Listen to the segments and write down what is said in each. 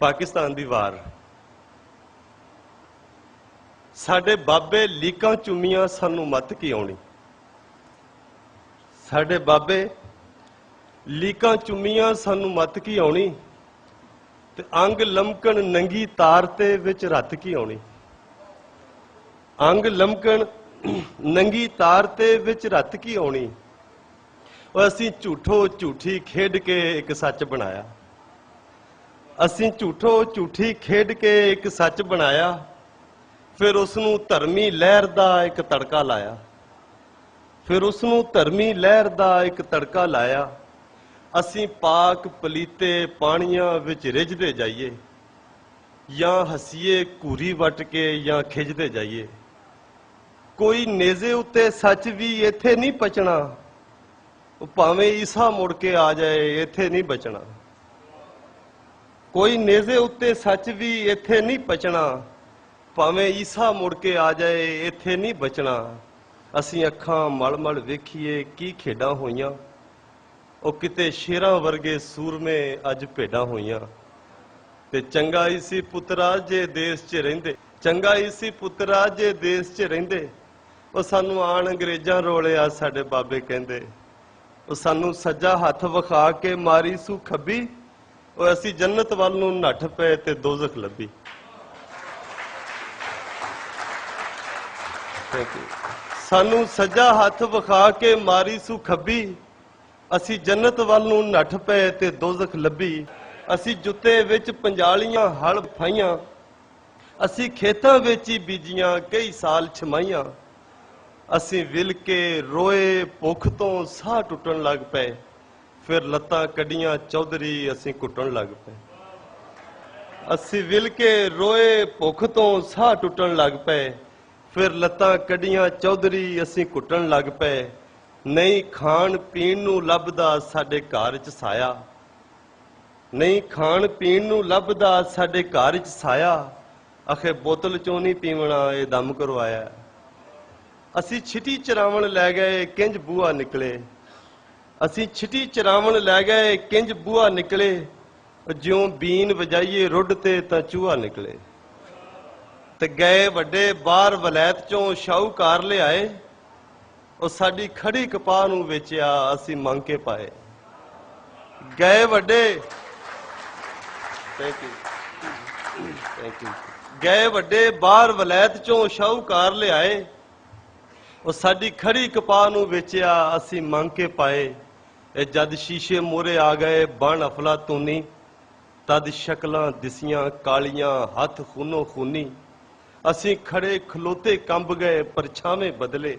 पाकिस्तान दी वार साडे बाबे लीकां चुमियां सानू मत की आउणी। साडे बाबे लीकां चुमियां सानू मत की आउणी ते अंग लमकण नंगी तार ते विच रत की आउणी। अंग लमकण नंगी तार ते विच रत की आउणी। और असीं झूठो झूठी खेड के एक सच बनाया। असीं झूठो झूठी खेड के एक सच बनाया। फिर उसनूं धर्मी लहर दा एक तड़का लाया। फिर उसनूं धर्मी लहर दा एक तड़का लाया। असीं पाक पलीते पानियां विच रिझदे जाइए, या हसीए घूरी वट के या खिजदे जाइए। कोई नेज़े उत्ते सच भी इत्थे नहीं पचना, भावें ईसा मुड़ के आ जाए इत्थे नहीं बचना। कोई नेज़े उत्ते सच भी इत्थे नहीं पचना, भावें ईसा मुड़ के आ जाए इत्थे नहीं बचना। असीं अखां मल मल वेखीए की खेडां होईयां, ओ किते शेरां वर्गे सूरमे अज भेडां होईयां। ते चंगा ही सी पुत्तरा जे देश च रहिंदे, चंगा ही सी पुत्तरा जे देश च रहिंदे। ओ सानू आण अंग्रेजां रोलिया साडे बाबे कहंदे, ओ सानू सज्जा हथ विखा के मारी सू खब्बी, ओ असीं जन्नत वल नूं नੱਠ पए ते दोज़ख लभी। सानू सज्जा हथ विखा के मारी सू खब्बी, असीं जन्नत वल नूं नੱਠ पए ते दोज़ख लभी। असीं जुत्ते विच पंजालियां हल फाइयां, असीं खेतां विच ही बीजियां कई साल छमाइयां। असीं विल के रोए भुख तो साह टुटण लग पए, फिर लत्तां कड्डियां चौधरी असीं घुटण लग पए। असीं विल के रोए भुख तो साह टुटण लग पए, फिर लत्तां कड्डियां चौधरी असीं घुटण लग पए। नहीं खाण पीण नूं लभदा साडे घर च साया, नहीं खाण पीण नूं लभदा साडे घर च साया। आखे बोतल चों नहीं पीवना ये दम करवाया। असीं छिटी चरावण लै गए किंज बूहा निकले, असीं छिटी चरावण लै गए किंज बूहा निकले। ज्यों बीन वजाइए रुड ते तां चूहा निकले। ते गए वड्डे बाहर वलैत चों शाहूकार लिआए, ओ साडी खड़ी कपाह नूं वेचिया असीं मंग के पाए। गए वड्डे गए वड्डे बाहर वलैत चों शाहूकार लिआए, ओ साडी खड़ी कपाह नूं वेचिया असीं मंग के पाए। जद शीशे मोरे आ गए बन अफलातूनी, तद शक्लां दिसियां कालियां हथ खूनो खूनी। असीं खड़े खलोते कंब गए परछावें बदले,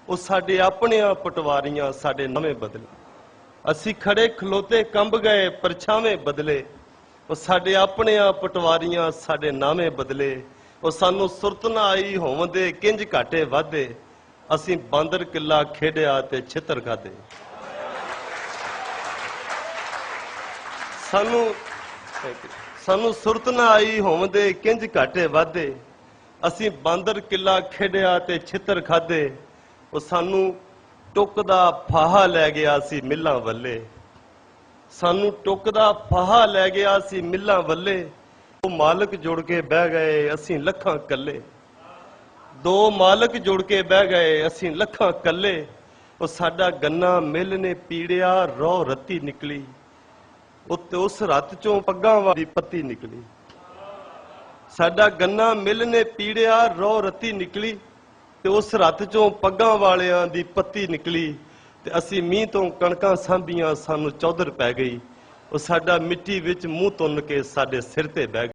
ओ साडे अपनियां पटवारियां साडे नवें बदले। असीं खड़े खलोते कंब गए परछावें बदले, ओ साडे अपनियां पटवारियां साडे नावें बदले। ओ सानू सुरत ना आई होवंदे किंज घाटे वाधे, असीं बांदर किला खेडिया ते छितर खाधे। सानू सुरत ना आई होवंदे किंज घाटे वाधे, असीं बांदर किला खेडिया ते छितर खाधे। ओ सानू टुक दा फाहा लै गया सी मिल्लां वल्ले, सानू टुक दा फाहा लै गया सी मिल्लां वल्ले। दो मालक जुड़ के बह गए असीं लखां कल्ले, दो मालक जुड़ के बह गए असीं लखां कल्ले। ओ साडा गन्ना मिल ने पीड़िया रौ रत्ती निकली, उत्ते उस रत चों पग्गां वाली पत्ती निकली। साडा गन्ना मिल ने पीड़िया रौ रत्ती निकली, ते उस रत चों पग्गां वालियां दी पत्ती निकली। ते असीं मींह तो कणकां सांभियां सानू चौधर पै गई, ओ साडा मिट्टी विच मूंह तुन के साडे सिर ते बह